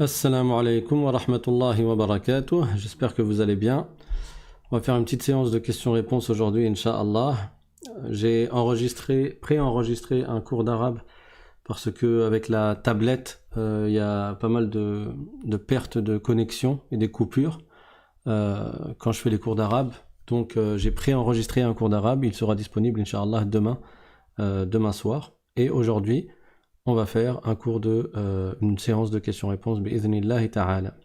Assalamu alaikum wa rahmatullahi wa barakatuh. J'espère que vous allez bien. On va faire une petite séance de questions-réponses aujourd'hui, Inch'Allah. J'ai préenregistré un cours d'arabe parce que avec la tablette, il y a pas mal de pertes de connexion et des coupures quand je fais les cours d'arabe. Donc j'ai préenregistré un cours d'arabe. Il sera disponible, Inch'Allah, demain soir. Et aujourd'hui, on va faire une séance de questions-réponses bi'idhnillahi ta'ala.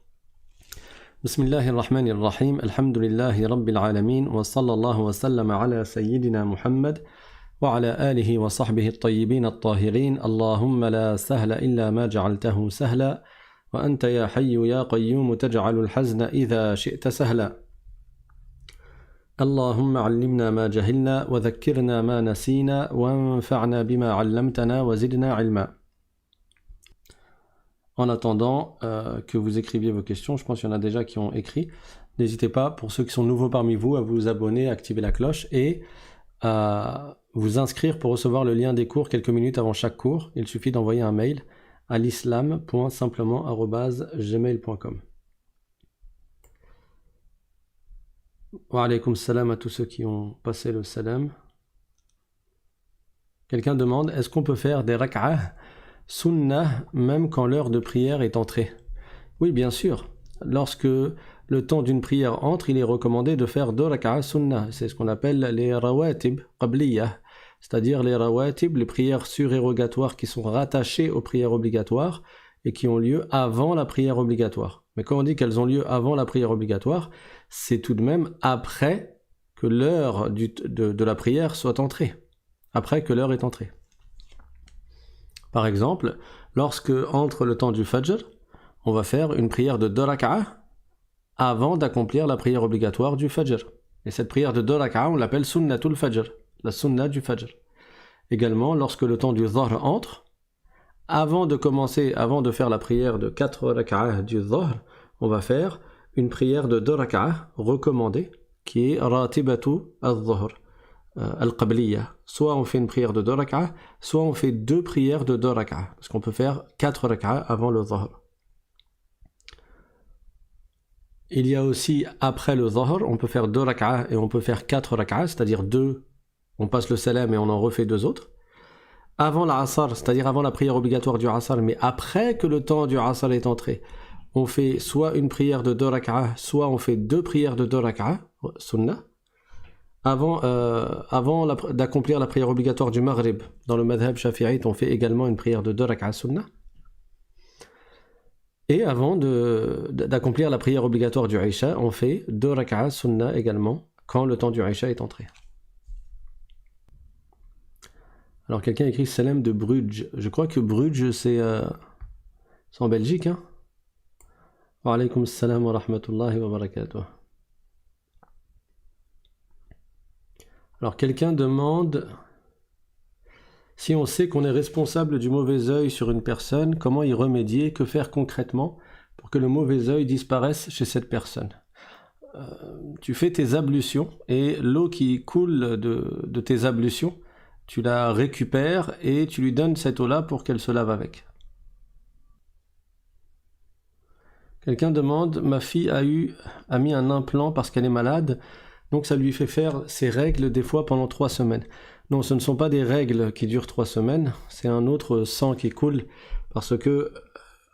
Bismillahir Rahmanir Rahim. Alhamdulillahi Rabbil Alamin. Wa sallallahu wa sallama ala Sayyidina Muhammad wa ala alihi wa sahbihi at-tayyibin at-tahirin. Allahumma la sahla illa ma ja'altahu sahla. Wa anta ya hayyu ya qayyum taj'alu al-hazna idha shi'ta sahla. اللهم علمنا ما جهلنا وذكرنا ما نسينا وانفعنا بما علمتنا وزدنا علما. En attendant que vous écriviez vos questions, je pense qu'il y en a déjà qui ont écrit. N'hésitez pas, pour ceux qui sont nouveaux parmi vous, à vous abonner, activer la cloche et à vous inscrire pour recevoir le lien des cours quelques minutes avant chaque cours. Il suffit d'envoyer un mail à l'islam.simplement@gmail.com. Wa alaykoum salam à tous ceux qui ont passé le salam. Quelqu'un demande, est-ce qu'on peut faire des rak'ah sunnah même quand l'heure de prière est entrée? Oui, bien sûr. Lorsque le temps d'une prière entre, il est recommandé de faire deux rak'ah sunnah. C'est ce qu'on appelle les rawatib qabliyah, c'est-à-dire les rawatib, les prières surérogatoires qui sont rattachées aux prières obligatoires et qui ont lieu avant la prière obligatoire. Mais quand on dit qu'elles ont lieu avant la prière obligatoire, c'est tout de même après que l'heure de la prière soit entrée. Après que l'heure est entrée. Par exemple, lorsque entre le temps du Fajr, on va faire une prière de 2 rak'ah avant d'accomplir la prière obligatoire du Fajr. Et cette prière de 2 rak'ah, on l'appelle sunnatul Fajr, la sunna du Fajr. Également, lorsque le temps du Dhuhr entre, avant de faire la prière de 4 rak'ah du Dhuhr, on va faire une prière de 2 rak'ah recommandée qui est ratibatu al-Dhuhr al-Qabliya. Soit on fait une prière de 2 rak'ah, soit on fait 2 prières de 2 rak'ah. Parce qu'on peut faire 4 rak'ah avant le Dhuhr. Il y a aussi, après le Dhuhr, on peut faire 2 rak'ah et on peut faire 4 rak'ah, c'est-à-dire 2, on passe le salam et on en refait 2 autres. Avant l'Asr, c'est-à-dire avant la prière obligatoire du Asr, mais après que le temps du Asr est entré, on fait soit une prière de 2 rak'ah, soit on fait 2 prières de 2 rak'ah, sunnah, avant d'accomplir la prière obligatoire du Maghrib. Dans le madhab shafi'ite, on fait également une prière de 2 rak'ah sunnah. Et avant d'accomplir la prière obligatoire du Isha, on fait 2 rak'ah sunnah également, quand le temps du Isha est entré. Alors quelqu'un écrit Salam de Bruges. Je crois que Bruges c'est en Belgique, hein. Wa alaykoum salam wa rahmatullahi wa barakatuh. Alors quelqu'un demande, si on sait qu'on est responsable du mauvais œil sur une personne, comment y remédier, que faire concrètement pour que le mauvais œil disparaisse chez cette personne? Tu fais tes ablutions et l'eau qui coule de tes ablutions, tu la récupères et tu lui donnes cette eau-là pour qu'elle se lave avec. Quelqu'un demande, ma fille a mis un implant parce qu'elle est malade, donc ça lui fait faire ses règles des fois pendant 3 semaines. Non, ce ne sont pas des règles qui durent 3 semaines, c'est un autre sang qui coule, parce que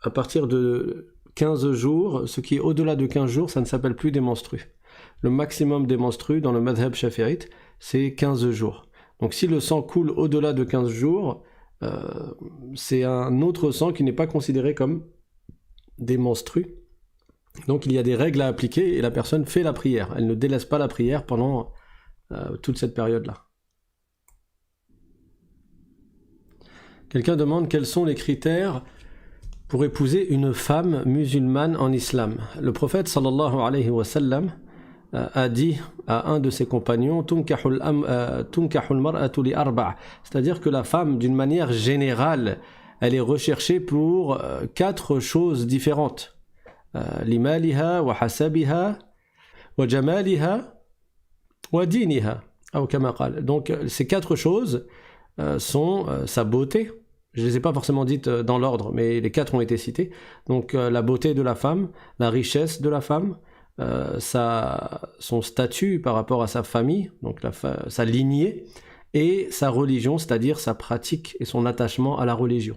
à partir de 15 jours, ce qui est au-delà de 15 jours, ça ne s'appelle plus des menstrues. Le maximum des menstrues dans le madhab shafi'ite, c'est 15 jours. Donc si le sang coule au-delà de 15 jours, c'est un autre sang qui n'est pas considéré comme des menstrues. Donc il y a des règles à appliquer et la personne fait la prière. Elle ne délaisse pas la prière pendant toute cette période-là. Quelqu'un demande quels sont les critères pour épouser une femme musulmane en islam. Le prophète sallallahu alayhi wa sallam a dit à un de ses compagnons, tunkahul mar'atu li arba', c'est-à-dire que la femme, d'une manière générale, elle est recherchée pour 4 choses différentes. Limaliha wa hasabiha wa jamaliha wa diniha. Donc ces 4 choses sont sa beauté, Je ne les ai pas forcément dites dans l'ordre, mais les 4 ont été cités. Donc la beauté de la femme, la richesse de la femme, son statut par rapport à sa famille, donc sa lignée, et sa religion, c'est-à-dire sa pratique et son attachement à la religion.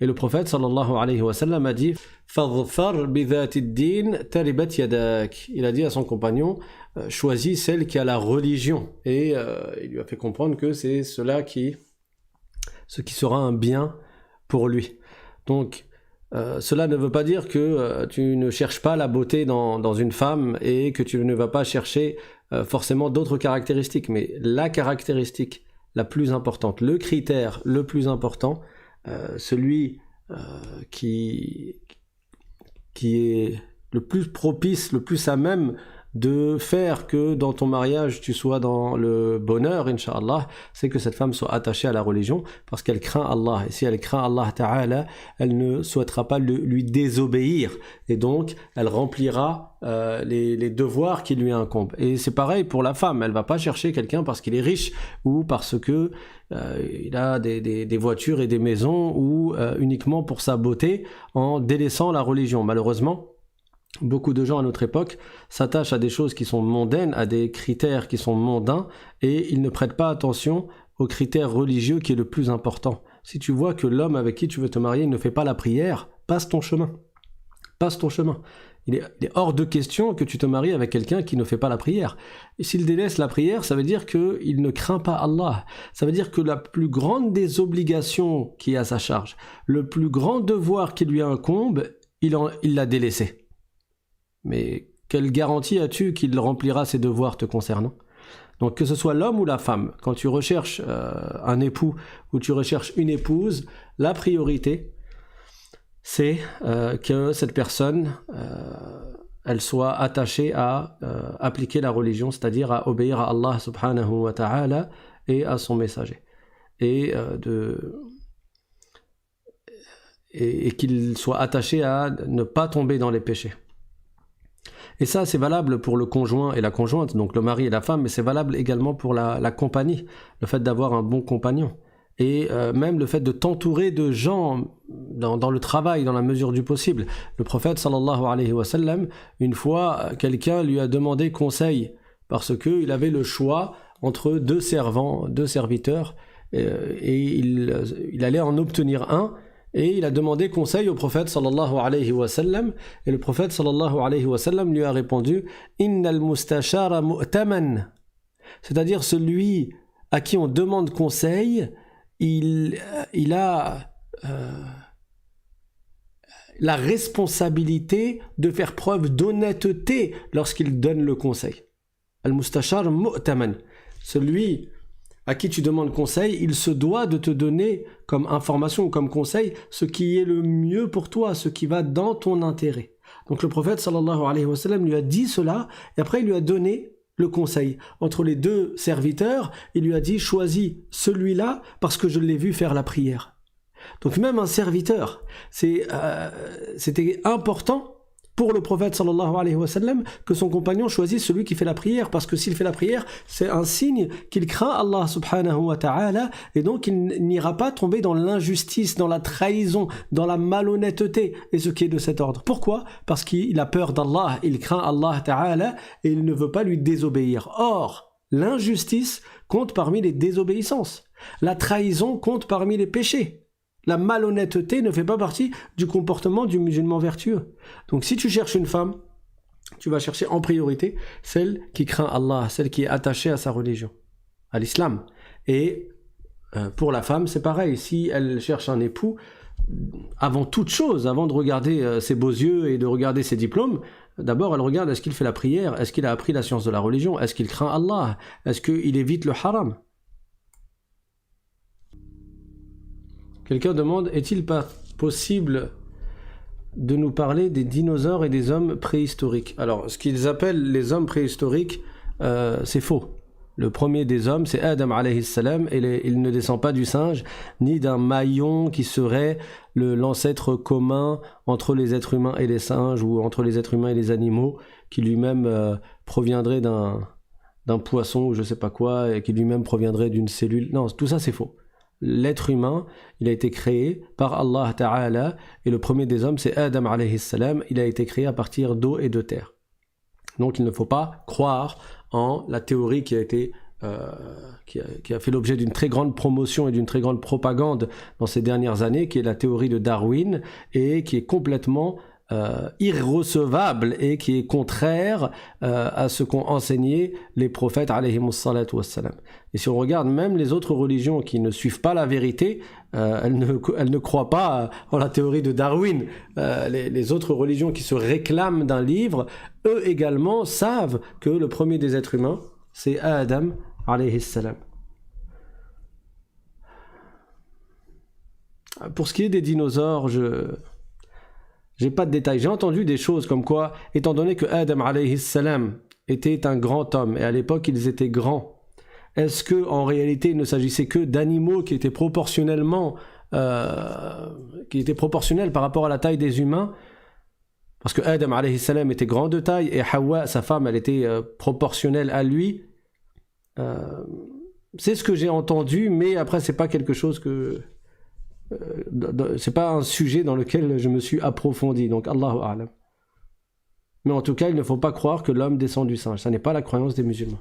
Et le prophète sallallahu alayhi wa sallam a dit Fadhfar bidhati ad-din taribat yadak. Il a dit à son compagnon choisis celle qui a la religion. Et il lui a fait comprendre que c'est ce qui sera un bien pour lui. Donc cela ne veut pas dire que tu ne cherches pas la beauté dans une femme et que tu ne vas pas chercher forcément d'autres caractéristiques, mais la caractéristique la plus importante, le critère le plus important, celui qui est le plus propice, le plus à même de faire que dans ton mariage tu sois dans le bonheur, Inch'Allah, c'est que cette femme soit attachée à la religion parce qu'elle craint Allah. Et si elle craint Allah Ta'ala, elle ne souhaitera pas lui désobéir. Et donc, elle remplira les devoirs qui lui incombent. Et c'est pareil pour la femme. Elle va pas chercher quelqu'un parce qu'il est riche ou parce que il a des voitures et des maisons ou uniquement pour sa beauté en délaissant la religion. Malheureusement, beaucoup de gens à notre époque s'attachent à des choses qui sont mondaines, à des critères qui sont mondains, et ils ne prêtent pas attention aux critères religieux qui est le plus important. Si tu vois que l'homme avec qui tu veux te marier ne fait pas la prière, passe ton chemin. Passe ton chemin. Il est hors de question que tu te maries avec quelqu'un qui ne fait pas la prière. Et s'il délaisse la prière, ça veut dire qu'il ne craint pas Allah. Ça veut dire que la plus grande des obligations qui est à sa charge, le plus grand devoir qui lui incombe, il l'a délaissé. Mais quelle garantie as-tu qu'il remplira ses devoirs te concernant? Donc que ce soit l'homme ou la femme, quand tu recherches un époux ou tu recherches une épouse, la priorité, c'est que cette personne, elle soit attachée à appliquer la religion, c'est-à-dire à obéir à Allah subhanahu wa ta'ala et à son messager. Et qu'il soit attaché à ne pas tomber dans les péchés. Et ça, c'est valable pour le conjoint et la conjointe, donc le mari et la femme, mais c'est valable également pour la compagnie, le fait d'avoir un bon compagnon. Et même le fait de t'entourer de gens dans le travail, dans la mesure du possible. Le prophète, sallallahu alayhi wa sallam, une fois, quelqu'un lui a demandé conseil, parce qu'il avait le choix entre deux serviteurs, et il allait en obtenir un, et il a demandé conseil au prophète sallallahu alayhi wa sallam, et le prophète sallallahu alayhi wa sallam lui a répondu Innal mustashara mu'taman, c'est-à-dire celui à qui on demande conseil, il a la responsabilité de faire preuve d'honnêteté lorsqu'il donne le conseil. Al-mustashar mu'taman, celui à qui tu demandes conseil, il se doit de te donner comme information ou comme conseil ce qui est le mieux pour toi, ce qui va dans ton intérêt. Donc le prophète sallallahu alayhi wa sallam lui a dit cela et après il lui a donné le conseil. Entre les deux serviteurs, il lui a dit choisis celui-là parce que je l'ai vu faire la prière. Donc même un serviteur, c'était important pour le prophète sallallahu alayhi wa sallam que son compagnon choisisse celui qui fait la prière, parce que s'il fait la prière, c'est un signe qu'il craint Allah subhanahu wa ta'ala, et donc il n'ira pas tomber dans l'injustice, dans la trahison, dans la malhonnêteté, et ce qui est de cet ordre. Pourquoi? Parce qu'il a peur d'Allah, il craint Allah ta'ala, et il ne veut pas lui désobéir. Or, l'injustice compte parmi les désobéissances. La trahison compte parmi les péchés. La malhonnêteté ne fait pas partie du comportement du musulman vertueux. Donc si tu cherches une femme, tu vas chercher en priorité celle qui craint Allah, celle qui est attachée à sa religion, à l'islam. Et pour la femme, c'est pareil. Si elle cherche un époux, avant toute chose, avant de regarder ses beaux yeux et de regarder ses diplômes, d'abord elle regarde est-ce qu'il fait la prière, est-ce qu'il a appris la science de la religion, est-ce qu'il craint Allah, est-ce qu'il évite le haram. Quelqu'un demande, est-il pas possible de nous parler des dinosaures et des hommes préhistoriques? Alors, ce qu'ils appellent les hommes préhistoriques, c'est faux. Le premier des hommes, c'est Adam alayhi salam, et il ne descend pas du singe, ni d'un maillon qui serait l'ancêtre commun entre les êtres humains et les singes, ou entre les êtres humains et les animaux, qui lui-même proviendrait d'un poisson ou je sais pas quoi, et qui lui-même proviendrait d'une cellule. Non, tout ça c'est faux. L'être humain, il a été créé par Allah Ta'ala, et le premier des hommes, c'est Adam alayhi salam, il a été créé à partir d'eau et de terre. Donc il ne faut pas croire en la théorie qui a été qui a fait l'objet d'une très grande promotion et d'une très grande propagande dans ces dernières années, qui est la théorie de Darwin, et qui est complètement irrecevable et qui est contraire à ce qu'ont enseigné les prophètes alayhimus salatu wassalam. Et si on regarde même les autres religions qui ne suivent pas la vérité, elles ne croient pas en la théorie de Darwin. Les autres religions qui se réclament d'un livre, eux également savent que le premier des êtres humains, c'est Adam alayhi salam. Pour ce qui est des dinosaures, j'ai pas de détails. J'ai entendu des choses comme quoi, étant donné que Adam alayhi salam était un grand homme, et à l'époque ils étaient grands, est-ce que en réalité il ne s'agissait que d'animaux qui étaient proportionnels par rapport à la taille des humains? Parce que Adam alayhi salam était grand de taille, et Hawa, sa femme, elle était proportionnelle à lui. C'est ce que j'ai entendu, mais après c'est pas quelque chose que c'est pas un sujet dans lequel je me suis approfondi, donc Allahu A'lam. Mais en tout cas, il ne faut pas croire que l'homme descend du singe, ça n'est pas la croyance des musulmans.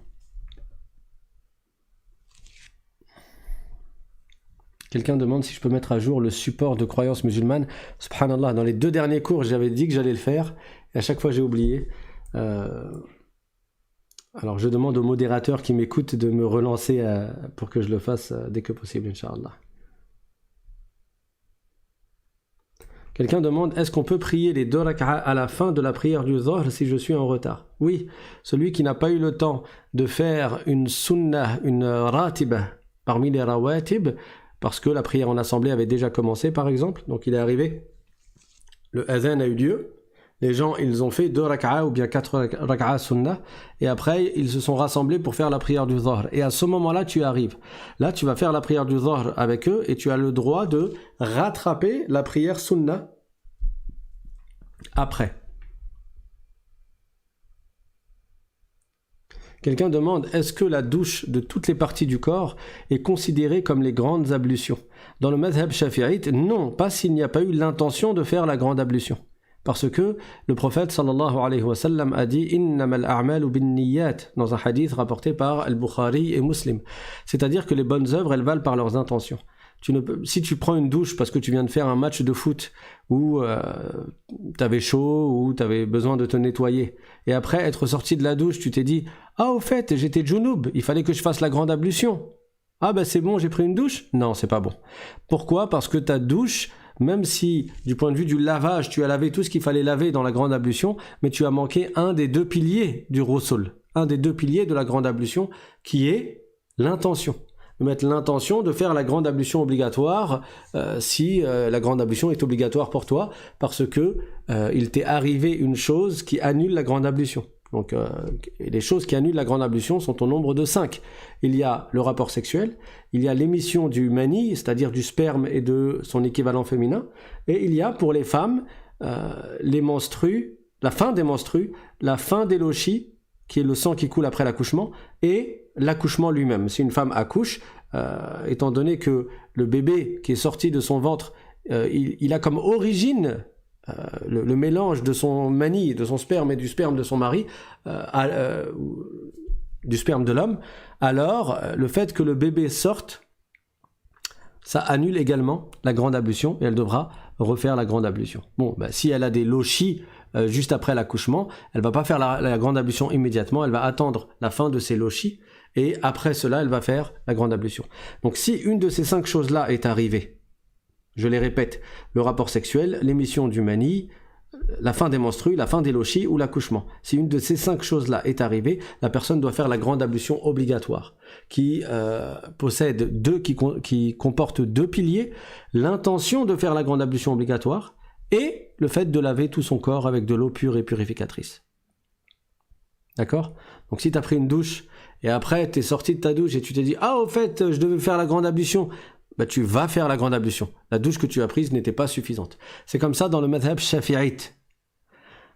Quelqu'un demande si je peux mettre à jour le support de croyance musulmane. Subhanallah, dans les 2 derniers cours, j'avais dit que j'allais le faire, et à chaque fois j'ai oublié. Alors je demande au modérateur qui m'écoute de me relancer pour que je le fasse dès que possible, Inch'Allah. Quelqu'un demande, est-ce qu'on peut prier les 2 rak'a à la fin de la prière du Dhuhr si je suis en retard? Oui, celui qui n'a pas eu le temps de faire une sunnah, une ratiba parmi les rawatib, parce que la prière en assemblée avait déjà commencé par exemple, donc il est arrivé, le adhan a eu lieu, les gens ils ont fait 2 rak'a ou bien 4 rak'a sunnah, et après ils se sont rassemblés pour faire la prière du Dhuhr, et à ce moment-là tu arrives, là tu vas faire la prière du Dhuhr avec eux, et tu as le droit de rattraper la prière sunnah après. Quelqu'un demande, est-ce que la douche de toutes les parties du corps est considérée comme les grandes ablutions? Dans le madhab shafi'ite, non, pas s'il n'y a pas eu l'intention de faire la grande ablution. Parce que le prophète sallallahu alayhi wa sallam a dit innamal a'malu binniyat dans un hadith rapporté par Al-Bukhari et Muslim. C'est-à-dire que les bonnes œuvres, elles valent par leurs intentions. Si tu prends une douche parce que tu viens de faire un match de foot où t'avais chaud ou t'avais besoin de te nettoyer, et après être sorti de la douche, tu t'es dit ah au fait j'étais junub, il fallait que je fasse la grande ablution. Ah ben c'est bon, j'ai pris une douche? Non, c'est pas bon. Pourquoi? Parce que ta douche, même si du point de vue du lavage tu as lavé tout ce qu'il fallait laver dans la grande ablution, mais tu as manqué un des 2 piliers du ghusl, un des 2 piliers de la grande ablution, qui est l'intention. De mettre l'intention de faire la grande ablution obligatoire si la grande ablution est obligatoire pour toi, parce que il t'est arrivé une chose qui annule la grande ablution. Donc les choses qui annulent la grande ablution sont au nombre de 5. Il y a le rapport sexuel, il y a l'émission du mani, c'est-à-dire du sperme et de son équivalent féminin, et il y a pour les femmes les menstrues, la fin des menstrues, la fin des lochis, qui est le sang qui coule après l'accouchement, et l'accouchement lui-même. Si une femme accouche, étant donné que le bébé qui est sorti de son ventre, il a comme origine le mélange de son mani, de son sperme et du sperme de son mari, du sperme de l'homme, alors le fait que le bébé sorte, ça annule également la grande ablution, et elle devra refaire la grande ablution. Bon, si elle a des lochis juste après l'accouchement, elle va pas faire la grande ablution immédiatement, elle va attendre la fin de ses lochis, et après cela, elle va faire la grande ablution. Donc si une de ces 5 choses-là est arrivée, je les répète, le rapport sexuel, l'émission du mani, la fin des menstrues, la fin des lochis ou l'accouchement. Si une de ces 5 choses-là est arrivée, la personne doit faire la grande ablution obligatoire, qui qui comporte 2 piliers, l'intention de faire la grande ablution obligatoire et le fait de laver tout son corps avec de l'eau pure et purificatrice. D'accord? Donc si tu as pris une douche et après tu es sorti de ta douche et tu t'es dit ah au fait je devais faire la grande ablution, tu vas faire la grande ablution. La douche que tu as prise n'était pas suffisante. C'est comme ça dans le madhab shafi'ite.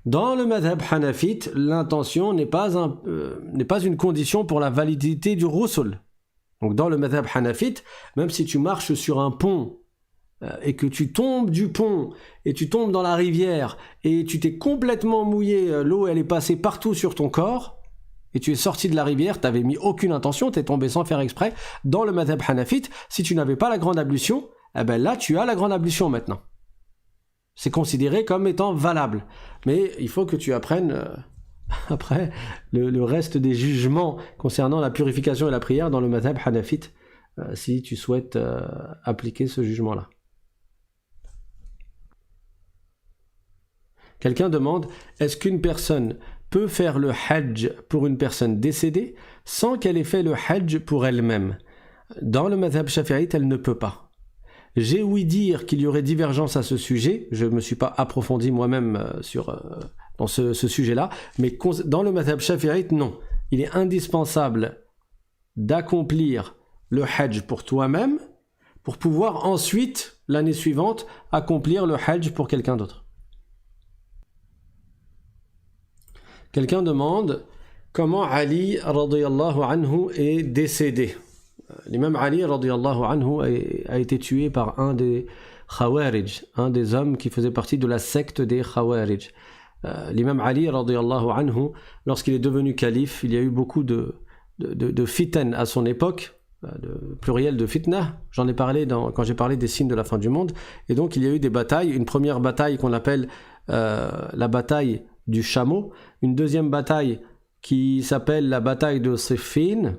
Dans le madhab hanafite, l'intention n'est pas une condition pour la validité du ghusl. Donc dans le madhab hanafite, même si tu marches sur un pont et que tu tombes du pont et tu tombes dans la rivière et tu t'es complètement mouillé, l'eau elle est passée partout sur ton corps et tu es sorti de la rivière, tu n'avais mis aucune intention, tu es tombé sans faire exprès, dans le madhab hanafite, si tu n'avais pas la grande ablution, eh ben là tu as la grande ablution maintenant. C'est considéré comme étant valable. Mais il faut que tu apprennes après le reste des jugements concernant la purification et la prière dans le madhab hanafite, si tu souhaites appliquer ce jugement-là. Quelqu'un demande, est-ce qu'une personne peut faire le hajj pour une personne décédée sans qu'elle ait fait le hajj pour elle-même? Dans le madhab shafi'ite, elle ne peut pas. J'ai ouï dire qu'il y aurait divergence à ce sujet, je ne me suis pas approfondi moi-même dans ce sujet-là, mais dans le madhab shafi'ite, non. Il est indispensable d'accomplir le hajj pour toi-même pour pouvoir ensuite, l'année suivante, accomplir le hajj pour quelqu'un d'autre. Quelqu'un demande comment Ali radiyallahu anhu est décédé. L'imam Ali radiyallahu anhu a été tué par un des Khawarij, un des hommes qui faisait partie de la secte des Khawarij. L'imam Ali radiyallahu anhu, lorsqu'il est devenu calife, il y a eu beaucoup de fitan à son époque, de pluriel de fitna. J'en ai parlé quand j'ai parlé des signes de la fin du monde. Et donc il y a eu des batailles, une première bataille qu'on appelle la bataille du chameau, une deuxième bataille qui s'appelle la bataille de Siffin,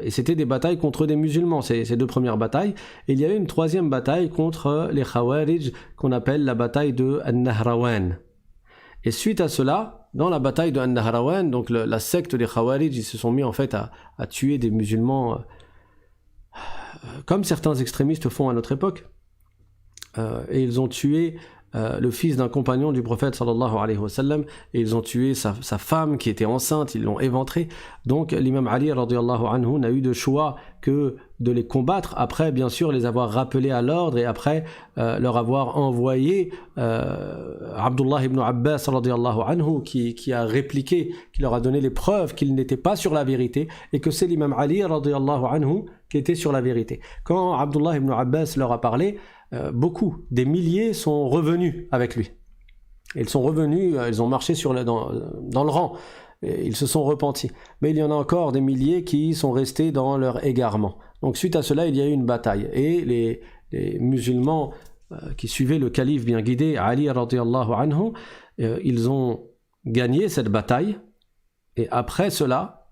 et c'était des batailles contre des musulmans, ces deux premières batailles, et il y a eu une troisième bataille contre les Khawarij qu'on appelle la bataille de An-Nahrawan. Et suite à cela, dans la bataille de An-Nahrawan, donc la secte des Khawarij, ils se sont mis en fait à tuer des musulmans comme certains extrémistes font à notre époque, et ils ont tué le fils d'un compagnon du prophète sallallahu alayhi wa sallam, et ils ont tué sa femme qui était enceinte, ils l'ont éventrée. Donc l'imam Ali radiyallahu anhu n'a eu de choix que de les combattre, après bien sûr les avoir rappelés à l'ordre et après leur avoir envoyé Abdullah ibn Abbas radiyallahu anhu qui a répliqué, qui leur a donné les preuves qu'ils n'étaient pas sur la vérité et que c'est l'imam Ali radiyallahu anhu qui était sur la vérité. Quand Abdullah ibn Abbas leur a parlé, beaucoup, des milliers sont revenus avec lui. Ils sont revenus, ils ont marché dans le rang, et ils se sont repentis. Mais il y en a encore des milliers qui sont restés dans leur égarement. Donc suite à cela, il y a eu une bataille. Et les musulmans qui suivaient le calife bien guidé, Ali radiyallahu anhu, ils ont gagné cette bataille. Et après cela,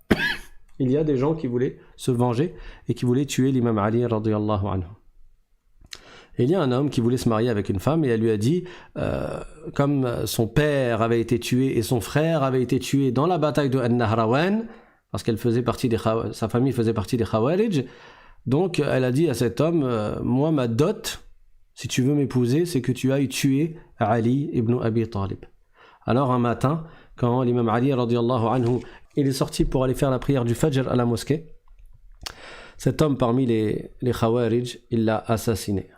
il y a des gens qui voulaient se venger et qui voulaient tuer l'imam Ali radiyallahu anhu. Et il y a un homme qui voulait se marier avec une femme et elle lui a dit, comme son père avait été tué et son frère avait été tué dans la bataille de An-Nahrawan, parce qu'elle faisait partie sa famille faisait partie des Khawarij, donc elle a dit à cet homme, moi ma dot, si tu veux m'épouser, c'est que tu ailles tuer Ali ibn Abi Talib. Alors un matin, quand l'imam Ali radiyallahu anhu, il est sorti pour aller faire la prière du Fajr à la mosquée, cet homme parmi les Khawarij, il l'a assassiné.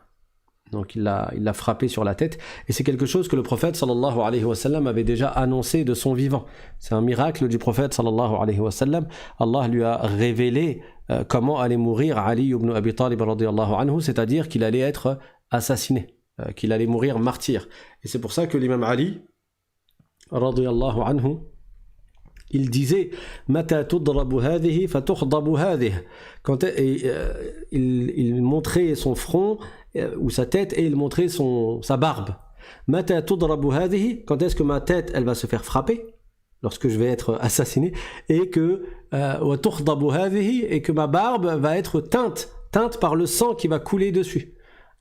Donc il l'a frappé sur la tête, et c'est quelque chose que le prophète sallallahu alayhi wa sallam avait déjà annoncé de son vivant. C'est un miracle du prophète sallallahu alayhi wa sallam. Allah lui a révélé comment allait mourir Ali ibn Abi Talib radiyallahu anhu, c'est-à-dire qu'il allait être assassiné, qu'il allait mourir martyr. Et c'est pour ça que l'imam Ali radiyallahu anhu, il disait Mata tudrabu hadhihi fatukhdabu hadhihi. Quand il montrait son front ou sa tête et il montrait sa barbe. Mata tudrabu hadhihi, quand est-ce que ma tête elle va se faire frapper lorsque je vais être assassiné, et que wa tukhdabu hadhihi, et que ma barbe va être teinte par le sang qui va couler dessus.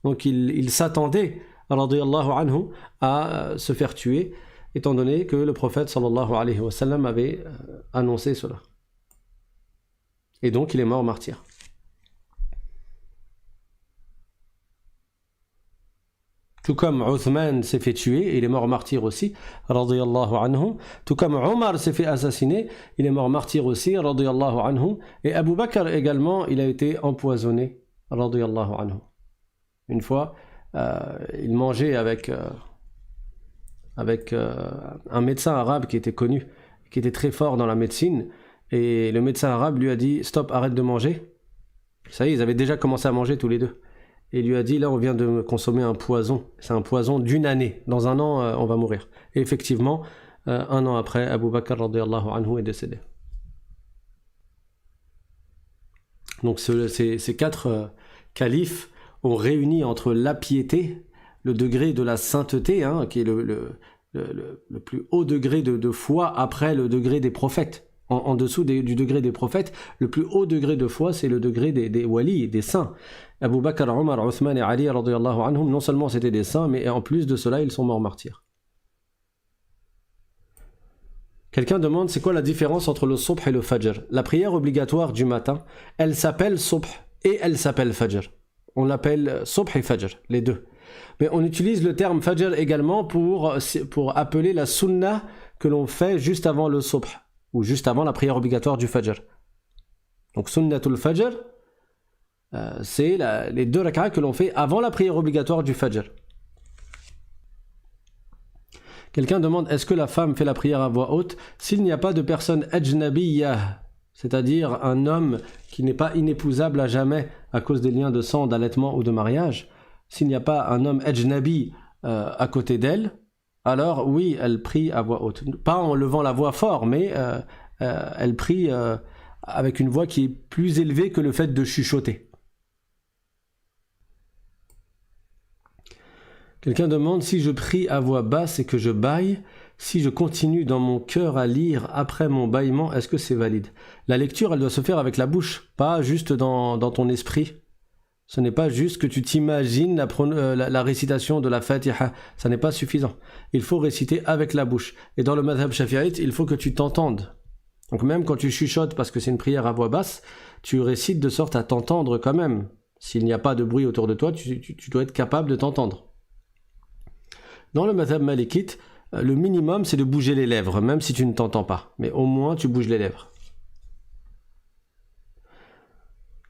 Donc il s'attendait radiyallahu anhu à se faire tuer, étant donné que le prophète sallallahu alayhi wa sallam avait annoncé cela. Et donc il est mort martyr. Tout comme Uthman s'est fait tuer, il est mort martyr aussi, radiyallahu anhu. Tout comme Omar s'est fait assassiner, il est mort martyr aussi, radiyallahu anhu. Et Abu Bakr également, il a été empoisonné, radiyallahu anhu. Une fois, il mangeait avec un médecin arabe qui était connu, qui était très fort dans la médecine, Et le médecin arabe lui a dit « Stop, arrête de manger ». Ça y est, ils avaient déjà commencé à manger tous les deux. Et il lui a dit « Là, on vient de consommer un poison. C'est un poison d'une année. Dans un an, on va mourir. » Et effectivement, un an après, Abu Bakr radiyallahu anhu est décédé. Donc ces quatre califes ont réuni entre la piété, le degré de la sainteté, qui est le plus haut degré de foi après le degré des prophètes. En dessous du degré des prophètes, le plus haut degré de foi, c'est le degré des walis, des saints. Abu Bakr, Omar, Othman et Ali, radiyallahu anhum, non seulement c'était des saints, mais en plus de cela, ils sont morts martyrs. Quelqu'un demande c'est quoi la différence entre le subh et le fajr. La prière obligatoire du matin, elle s'appelle subh et elle s'appelle fajr. On l'appelle subh et fajr, les deux. Mais on utilise le terme fajr également pour appeler la sunnah que l'on fait juste avant le subh, ou juste avant la prière obligatoire du fajr. Donc sunnatul fajr, c'est les deux rak'ahs que l'on fait avant la prière obligatoire du fajr. Quelqu'un demande est-ce que la femme fait la prière à voix haute s'il n'y a pas de personne ajnabiyya, c'est-à-dire un homme qui n'est pas inépousable à jamais à cause des liens de sang, d'allaitement ou de mariage. S'il n'y a pas un homme ajnabi à côté d'elle, alors oui, elle prie à voix haute. Pas en levant la voix fort, mais elle prie avec une voix qui est plus élevée que le fait de chuchoter. Quelqu'un demande si je prie à voix basse et que je bâille, si je continue dans mon cœur à lire après mon bâillement, est-ce que c'est valide? La lecture, elle doit se faire avec la bouche, pas juste dans ton esprit. Ce n'est pas juste que tu t'imagines la récitation de la Fatiha, ça n'est pas suffisant. Il faut réciter avec la bouche. Et dans le madhab shafi'ite, il faut que tu t'entendes. Donc même quand tu chuchotes parce que c'est une prière à voix basse, tu récites de sorte à t'entendre quand même. S'il n'y a pas de bruit autour de toi, tu dois être capable de t'entendre. Dans le madhab malikite, le minimum c'est de bouger les lèvres, même si tu ne t'entends pas. Mais au moins tu bouges les lèvres.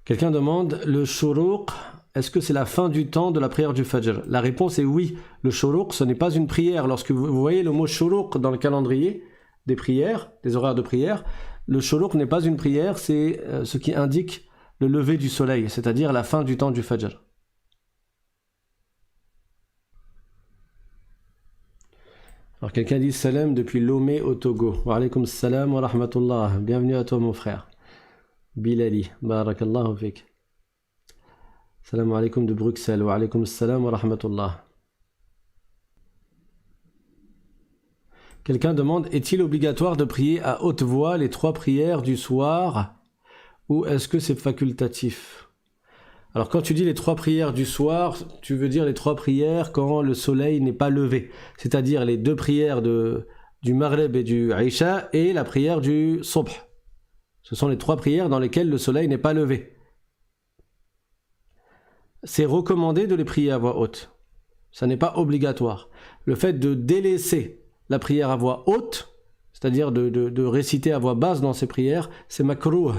Quelqu'un demande, le shuruq, est-ce que c'est la fin du temps de la prière du fajr? La réponse est oui. Le shuruq, ce n'est pas une prière. Lorsque vous voyez le mot shuruq dans le calendrier des prières, des horaires de prière, le shuruq n'est pas une prière, c'est ce qui indique le lever du soleil, c'est-à-dire la fin du temps du fajr. Alors quelqu'un dit salam depuis Lomé au Togo. Wa alaykum salam wa rahmatullah. Bienvenue à toi mon frère. Bilali, barakallahu fik. Salam alaykum de Bruxelles. Wa alaykum salam wa rahmatullah. Quelqu'un demande est-il obligatoire de prier à haute voix les 3 prières du soir ou est-ce que c'est facultatif? Alors quand tu dis les 3 prières du soir, tu veux dire les 3 prières quand le soleil n'est pas levé, c'est-à-dire les 2 prières du Maghrib et du Aïcha et la prière du Subh. Ce sont les 3 prières dans lesquelles le soleil n'est pas levé. C'est recommandé de les prier à voix haute. Ça n'est pas obligatoire. Le fait de délaisser la prière à voix haute, c'est-à-dire de réciter à voix basse dans ces prières, c'est makrouh,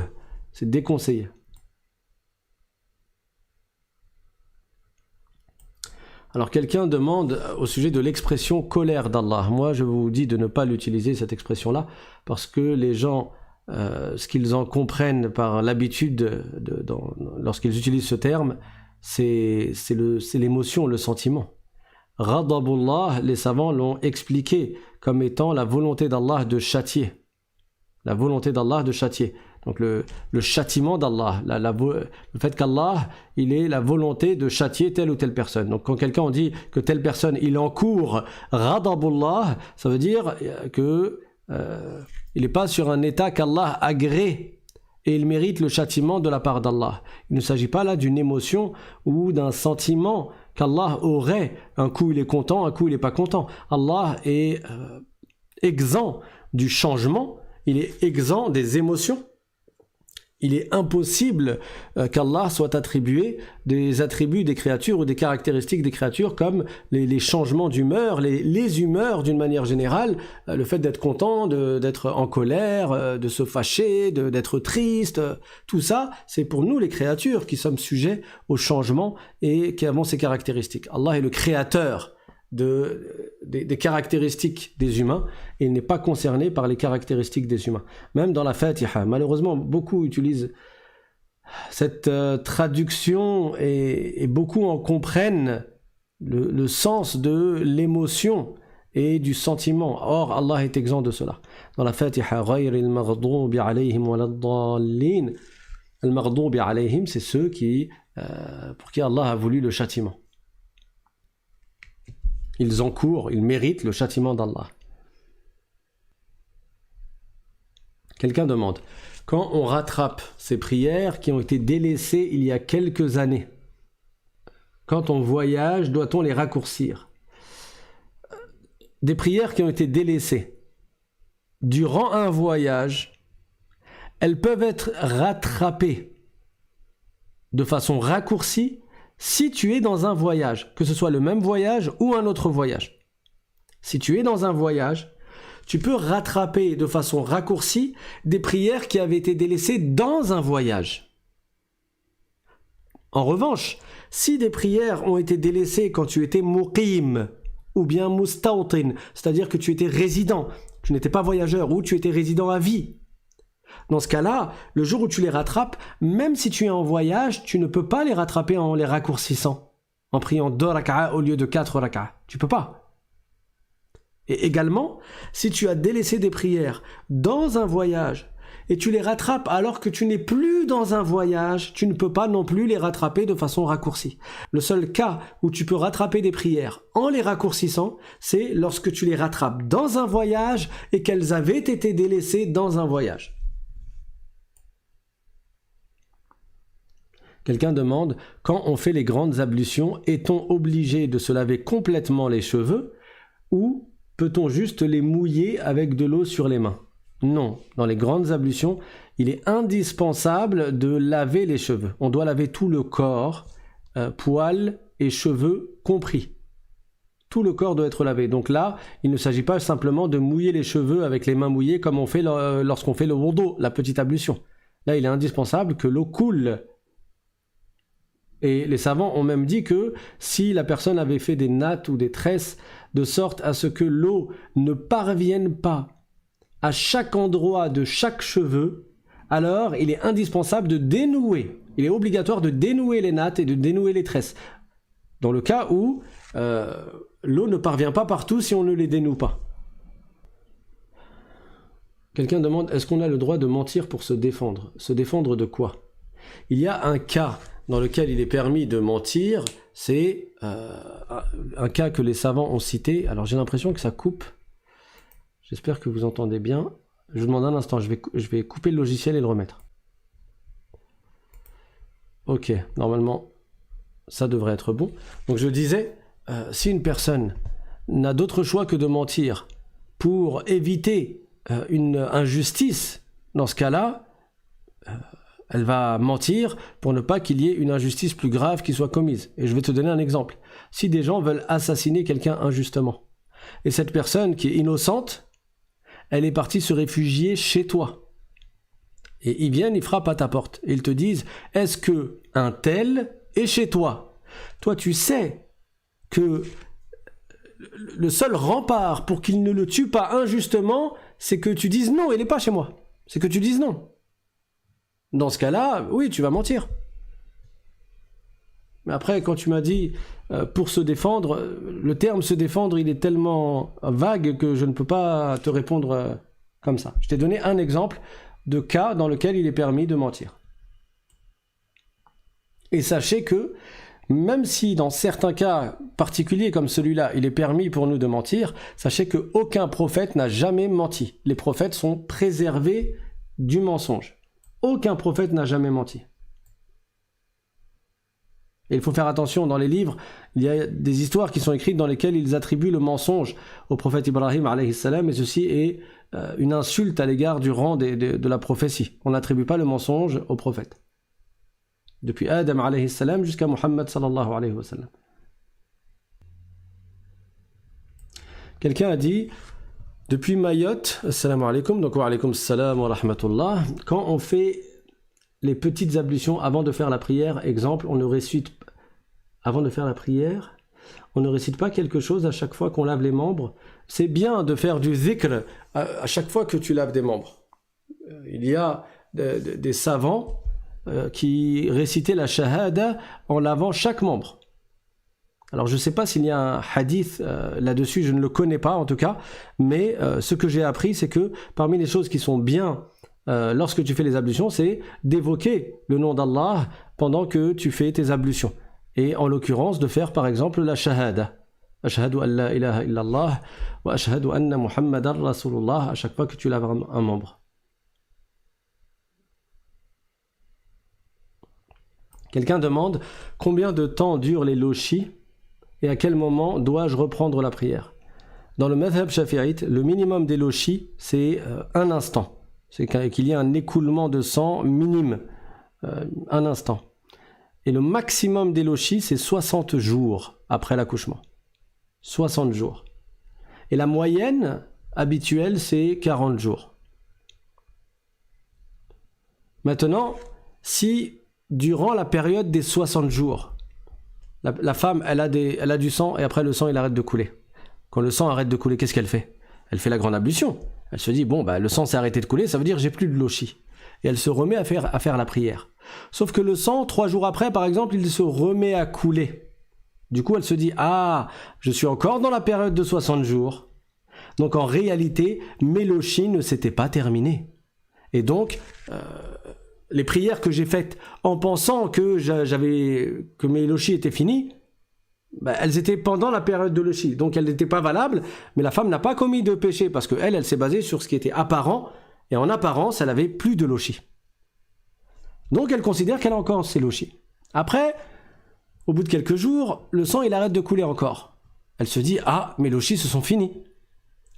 c'est déconseillé. Alors quelqu'un demande au sujet de l'expression colère d'Allah. Moi je vous dis de ne pas l'utiliser cette expression-là parce que les gens, ce qu'ils en comprennent par l'habitude lorsqu'ils utilisent ce terme, c'est l'émotion, le sentiment. Ghadabullah, les savants l'ont expliqué comme étant la volonté d'Allah de châtier. La volonté d'Allah de châtier. Donc le châtiment d'Allah, le fait qu'Allah, il est la volonté de châtier telle ou telle personne. Donc quand quelqu'un on dit que telle personne, il encourt Ghadabullah, ça veut dire que il n'est pas sur un état qu'Allah agrée et il mérite le châtiment de la part d'Allah. Il ne s'agit pas là d'une émotion ou d'un sentiment qu'Allah aurait. Un coup il est content, un coup il n'est pas content. Allah est exempt du changement, il est exempt des émotions. Il est impossible qu'Allah soit attribué des attributs des créatures ou des caractéristiques des créatures comme les changements d'humeur, les humeurs d'une manière générale, le fait d'être content, d'être en colère, de se fâcher, d'être triste, tout ça, c'est pour nous les créatures qui sommes sujets au changement et qui avons ces caractéristiques. Allah est le créateur des caractéristiques des humains et il n'est pas concerné par les caractéristiques des humains. Même dans la Fatiha, malheureusement, beaucoup utilisent cette traduction et beaucoup en comprennent le sens de l'émotion et du sentiment. Or, Allah est exempt de cela. Dans la Fatiha, ghayril maghdubi alayhim waladdallin. Al-maghdubi alayhim, c'est ceux pour qui Allah a voulu le châtiment. Ils encourent, ils méritent le châtiment d'Allah. Quelqu'un demande, quand on rattrape ces prières qui ont été délaissées il y a quelques années, quand on voyage, doit-on les raccourcir? Des prières qui ont été délaissées durant un voyage, elles peuvent être rattrapées de façon raccourcie si tu es dans un voyage, que ce soit le même voyage ou un autre voyage. Si tu es dans un voyage, tu peux rattraper de façon raccourcie des prières qui avaient été délaissées dans un voyage. En revanche, si des prières ont été délaissées quand tu étais muqim ou bien mustawtin, c'est-à-dire que tu étais résident, tu n'étais pas voyageur ou tu étais résident à vie, dans ce cas-là, le jour où tu les rattrapes, même si tu es en voyage, tu ne peux pas les rattraper en les raccourcissant, en priant 2 rak'a au lieu de 4 rak'a. Tu peux pas. Et également, si tu as délaissé des prières dans un voyage et tu les rattrapes alors que tu n'es plus dans un voyage, tu ne peux pas non plus les rattraper de façon raccourcie. Le seul cas où tu peux rattraper des prières en les raccourcissant, c'est lorsque tu les rattrapes dans un voyage et qu'elles avaient été délaissées dans un voyage. Quelqu'un demande, quand on fait les grandes ablutions, est-on obligé de se laver complètement les cheveux ou peut-on juste les mouiller avec de l'eau sur les mains? Non, dans les grandes ablutions, il est indispensable de laver les cheveux. On doit laver tout le corps, poils et cheveux compris. Tout le corps doit être lavé. Donc là, il ne s'agit pas simplement de mouiller les cheveux avec les mains mouillées comme on fait lorsqu'on fait le wudu, la petite ablution. Là, il est indispensable que l'eau coule. Et les savants ont même dit que si la personne avait fait des nattes ou des tresses de sorte à ce que l'eau ne parvienne pas à chaque endroit de chaque cheveu, alors il est indispensable de dénouer. Il est obligatoire de dénouer les nattes et de dénouer les tresses. Dans le cas où l'eau ne parvient pas partout si on ne les dénoue pas. Quelqu'un demande, est-ce qu'on a le droit de mentir pour se défendre? Se défendre de quoi? Il y a un cas dans lequel il est permis de mentir, c'est un cas que les savants ont cité. Alors j'ai l'impression que ça coupe. J'espère que vous entendez bien. Je vous demande un instant, je vais couper le logiciel et le remettre. Ok, normalement, ça devrait être bon. Donc je disais, si une personne n'a d'autre choix que de mentir pour éviter une injustice, dans ce cas-là, elle va mentir pour ne pas qu'il y ait une injustice plus grave qui soit commise. Et je vais te donner un exemple. Si des gens veulent assassiner quelqu'un injustement, et cette personne qui est innocente, elle est partie se réfugier chez toi. Et ils viennent, ils frappent à ta porte. Et ils te disent, est-ce que un tel est chez toi? Toi, tu sais que le seul rempart pour qu'il ne le tue pas injustement, c'est que tu dises non, il n'est pas chez moi. C'est que tu dises non. Dans ce cas-là, oui, tu vas mentir. Mais après, quand tu m'as dit pour se défendre, le terme se défendre, il est tellement vague que je ne peux pas te répondre comme ça. Je t'ai donné un exemple de cas dans lequel il est permis de mentir. Et sachez que, même si dans certains cas particuliers comme celui-là, il est permis pour nous de mentir, sachez qu'aucun prophète n'a jamais menti. Les prophètes sont préservés du mensonge. Aucun prophète n'a jamais menti. Et il faut faire attention, dans les livres, il y a des histoires qui sont écrites dans lesquelles ils attribuent le mensonge au prophète Ibrahim alayhi salam, et ceci est une insulte à l'égard du rang de la prophétie. On n'attribue pas le mensonge au prophète. Depuis Adam alayhi salam jusqu'à Muhammad sallallahu alayhi wa sallam. Quelqu'un a dit, depuis Mayotte, assalamu alaikum, donc wa alaikum salam wa rahmatullah, quand on fait les petites ablutions avant de faire la prière, exemple, on ne récite, avant de faire la prière, On ne récite pas quelque chose à chaque fois qu'on lave les membres. C'est bien de faire du zikr à chaque fois que tu laves des membres. Il y a des savants qui récitaient la shahada en lavant chaque membre. Alors je ne sais pas s'il y a un hadith là-dessus, je ne le connais pas en tout cas, mais ce que j'ai appris, c'est que parmi les choses qui sont bien lorsque tu fais les ablutions, c'est d'évoquer le nom d'Allah pendant que tu fais tes ablutions. Et en l'occurrence, de faire par exemple la shahada. Ashhadu an la ilaha illallah wa ashhadu anna Muhammadan Rasulullah à chaque fois que tu laves un membre. Quelqu'un demande combien de temps durent les lochis et à quel moment dois-je reprendre la prière. Dans le madhab shafi'ite, le minimum des lochis, c'est un instant. C'est qu'il y ait un écoulement de sang minime, un instant. Et le maximum des lochis, c'est 60 jours après l'accouchement. 60 jours. Et la moyenne habituelle, c'est 40 jours. Maintenant, si durant la période des 60 jours, la femme, elle a du sang et après le sang, il arrête de couler. Quand le sang arrête de couler, qu'est-ce qu'elle fait? Elle fait la grande ablution. Elle se dit, bon, le sang s'est arrêté de couler, ça veut dire que j'ai plus de lochis. Et elle se remet à faire la prière. Sauf que le sang, 3 jours après, par exemple, il se remet à couler. Du coup, elle se dit, je suis encore dans la période de 60 jours. Donc en réalité, mes lochis ne s'étaient pas terminés. Et donc, les prières que j'ai faites en pensant que mes lochis étaient finis, elles étaient pendant la période de lochis. Donc elles n'étaient pas valables, mais la femme n'a pas commis de péché parce qu'elle s'est basée sur ce qui était apparent. Et en apparence, elle avait plus de lochis. Donc elle considère qu'elle a encore ses lochis. Après, au bout de quelques jours, le sang il arrête de couler encore. Elle se dit, mes lochis se sont finis.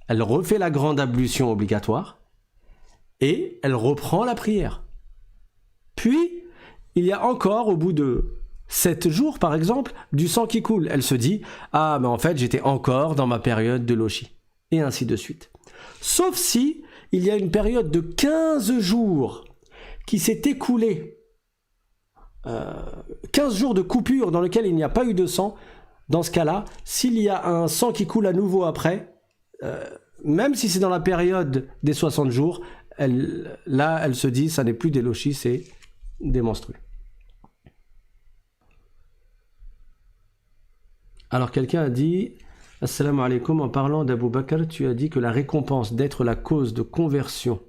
Elle refait la grande ablution obligatoire et elle reprend la prière. Puis, il y a encore, au bout de 7 jours par exemple, du sang qui coule. Elle se dit, mais en fait j'étais encore dans ma période de lochis. Et ainsi de suite. Sauf si il y a une période de 15 jours qui s'est écoulée, 15 jours de coupure dans lequel il n'y a pas eu de sang. Dans ce cas-là, s'il y a un sang qui coule à nouveau après, même si c'est dans la période des 60 jours, elle se dit, ça n'est plus des lochis, c'est des menstrues. Alors quelqu'un a dit, Assalamu alaikum, en parlant d'Abu Bakr, tu as dit que la récompense d'être la cause de conversion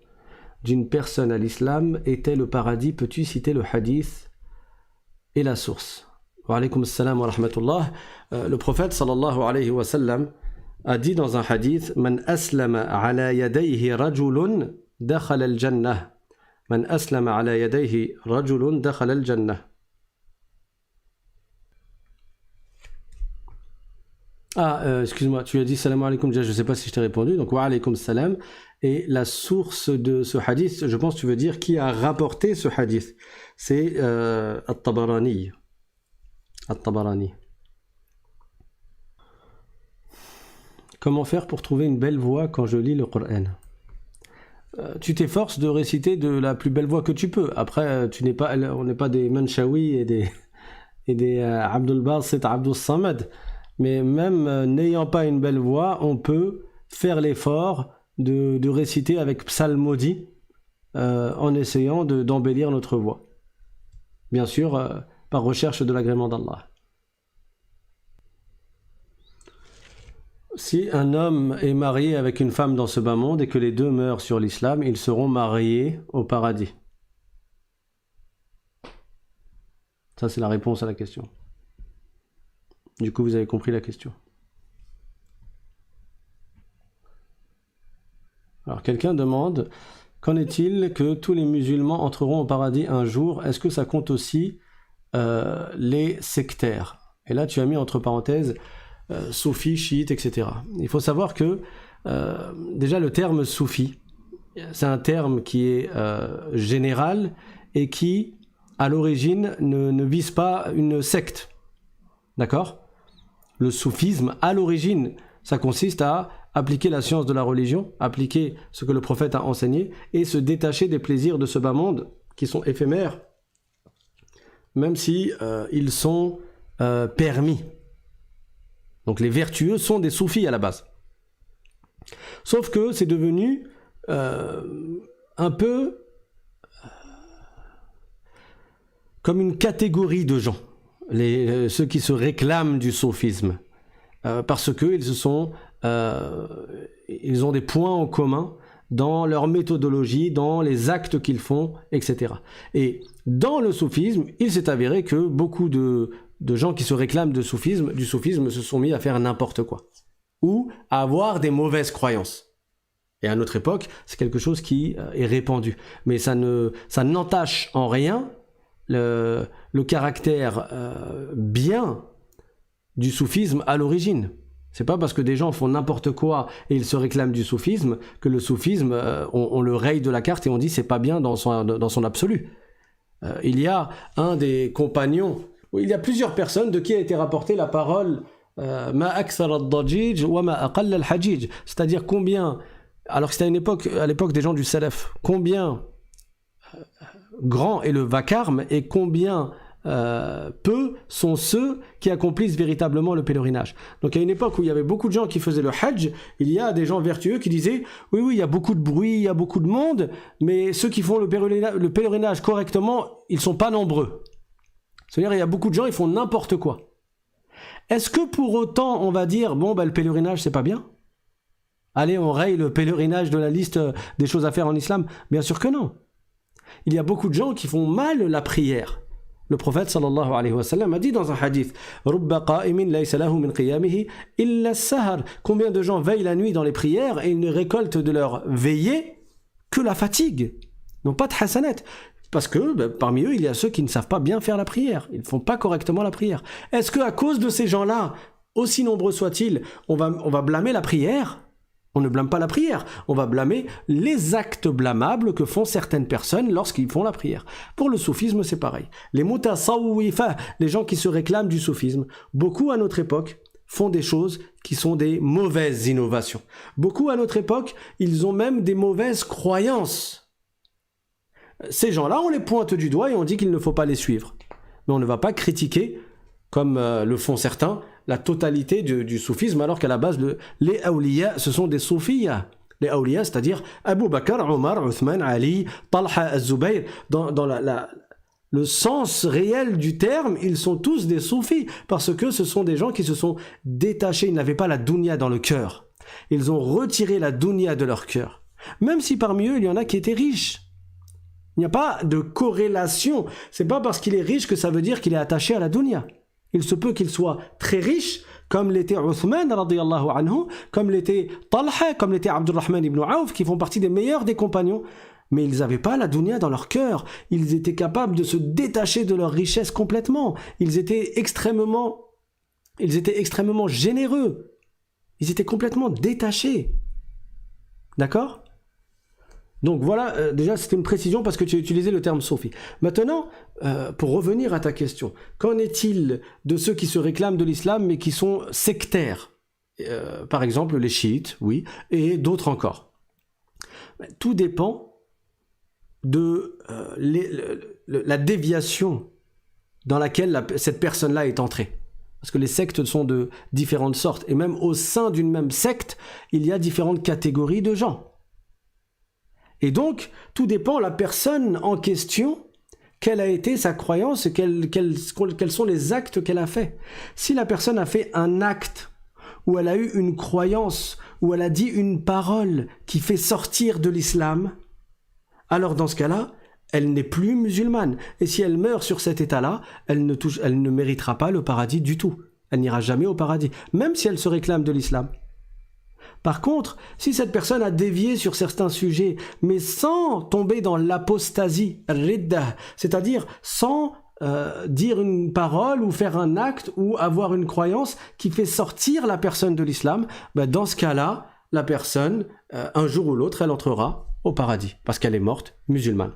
d'une personne à l'islam était le paradis. Peux-tu citer le hadith et la source? Wa alaykum assalam wa rahmatullah. Le prophète sallallahu alayhi wa sallam a dit dans un hadith, Man aslama ala yadayhi rajulun dakhala al-jannah. Man aslama ala yadayhi rajulun dakhala al-jannah. Excuse-moi, tu as dit salam alaikum, déjà je ne sais pas si je t'ai répondu, donc wa alaykum salam. Et la source de ce hadith, je pense que tu veux dire qui a rapporté ce hadith. C'est At-Tabarani. At-Tabarani. Comment faire pour trouver une belle voix quand je lis le Coran? Tu t'efforces de réciter de la plus belle voix que tu peux. Après, on n'est pas des Manchawi et des Abdul Basit, Abdul Samad. Mais même n'ayant pas une belle voix, on peut faire l'effort de réciter avec psalmodie en essayant d'embellir notre voix. Bien sûr, par recherche de l'agrément d'Allah. Si un homme est marié avec une femme dans ce bas monde et que les deux meurent sur l'islam, ils seront mariés au paradis. Ça, c'est la réponse à la question. Du coup, vous avez compris la question. Alors, quelqu'un demande, qu'en est-il que tous les musulmans entreront au paradis un jour? Est-ce que ça compte aussi les sectaires? Et là, tu as mis entre parenthèses soufis, chiites, etc. Il faut savoir que déjà le terme soufi, c'est un terme qui est général et qui, à l'origine, ne vise pas une secte. D'accord? Le soufisme, à l'origine, ça consiste à appliquer la science de la religion, appliquer ce que le prophète a enseigné et se détacher des plaisirs de ce bas monde qui sont éphémères, même si ils sont permis. Donc les vertueux sont des soufis à la base. Sauf que c'est devenu un peu comme une catégorie de gens, ceux qui se réclament du soufisme, parce qu'ils ils ont des points en commun dans leur méthodologie, dans les actes qu'ils font, etc. Et dans le soufisme, il s'est avéré que beaucoup de gens qui se réclament du soufisme se sont mis à faire n'importe quoi, ou à avoir des mauvaises croyances. Et à notre époque, c'est quelque chose qui est répandu. Mais ça n'entache en rien le caractère bien du soufisme à l'origine. C'est pas parce que des gens font n'importe quoi et ils se réclament du soufisme que le soufisme, on le raye de la carte et on dit c'est pas bien dans son absolu. Il y a un des compagnons, il y a plusieurs personnes de qui a été rapportée la parole ma akthar ad-dajij wa ma aqall al-hajij, c'est-à-dire combien, alors que c'était à l'époque des gens du salaf, combien grand est le vacarme et combien peu sont ceux qui accomplissent véritablement le pèlerinage. Donc à une époque où il y avait beaucoup de gens qui faisaient le hajj, il y a des gens vertueux qui disaient oui, il y a beaucoup de bruit, il y a beaucoup de monde, mais ceux qui font le pèlerinage correctement, ils sont pas nombreux. C'est-à-dire il y a beaucoup de gens, ils font n'importe quoi. Est-ce que pour autant on va dire le pèlerinage c'est pas bien? Allez, on raye le pèlerinage de la liste des choses à faire en islam? Bien sûr que non. Il y a beaucoup de gens qui font mal la prière. Le prophète sallallahu alayhi wa sallam a dit dans un hadith Rubba qa'imin laysa lahu min qiyamihi illa as-sahar. Combien de gens veillent la nuit dans les prières et ils ne récoltent de leur veillée que la fatigue, non pas de hasanat. Parce que parmi eux, il y a ceux qui ne savent pas bien faire la prière. Ils ne font pas correctement la prière. Est-ce qu'à cause de ces gens-là, aussi nombreux soient-ils, on va blâmer la prière? On ne blâme pas la prière, on va blâmer les actes blâmables que font certaines personnes lorsqu'ils font la prière. Pour le soufisme, c'est pareil. Les mutasawwifa, les gens qui se réclament du soufisme, beaucoup à notre époque font des choses qui sont des mauvaises innovations. Beaucoup à notre époque, ils ont même des mauvaises croyances. Ces gens-là, on les pointe du doigt et on dit qu'il ne faut pas les suivre. Mais on ne va pas critiquer, comme le font certains, la totalité du soufisme, alors qu'à la base, les awliya, ce sont des soufiyas. Les awliya, c'est-à-dire Abu Bakr, Omar, Uthman, Ali, Talha, Az-Zubayr, dans le sens réel du terme, ils sont tous des soufis, parce que ce sont des gens qui se sont détachés, ils n'avaient pas la dunya dans le cœur. Ils ont retiré la dunya de leur cœur. Même si parmi eux, il y en a qui étaient riches. Il n'y a pas de corrélation. C'est pas parce qu'il est riche que ça veut dire qu'il est attaché à la dunya. Il se peut qu'il soit très riche, comme l'était Uthman, radiyallahu anhu, comme l'était Talha, comme l'était Abdurrahman ibn Auf, qui font partie des meilleurs des compagnons. Mais ils n'avaient pas la dunya dans leur cœur. Ils étaient capables de se détacher de leur richesse complètement. Ils étaient extrêmement généreux. Ils étaient complètement détachés. D'accord ? Donc voilà, déjà c'était une précision parce que tu as utilisé le terme soufi. Maintenant, pour revenir à ta question, qu'en est-il de ceux qui se réclament de l'islam mais qui sont sectaires? Par exemple les chiites, oui, et d'autres encore. Tout dépend de la déviation dans laquelle cette personne-là est entrée. Parce que les sectes sont de différentes sortes. Et même au sein d'une même secte, il y a différentes catégories de gens. Et donc, tout dépend de la personne en question, quelle a été sa croyance et quels sont les actes qu'elle a fait. Si la personne a fait un acte où elle a eu une croyance, où elle a dit une parole qui fait sortir de l'islam, alors dans ce cas-là, elle n'est plus musulmane. Et si elle meurt sur cet état-là, elle ne méritera pas le paradis du tout. Elle n'ira jamais au paradis, même si elle se réclame de l'islam. Par contre, si cette personne a dévié sur certains sujets, mais sans tomber dans l'apostasie, ridda, c'est-à-dire sans dire une parole ou faire un acte ou avoir une croyance qui fait sortir la personne de l'islam, dans ce cas-là, la personne, un jour ou l'autre, elle entrera au paradis, parce qu'elle est morte musulmane.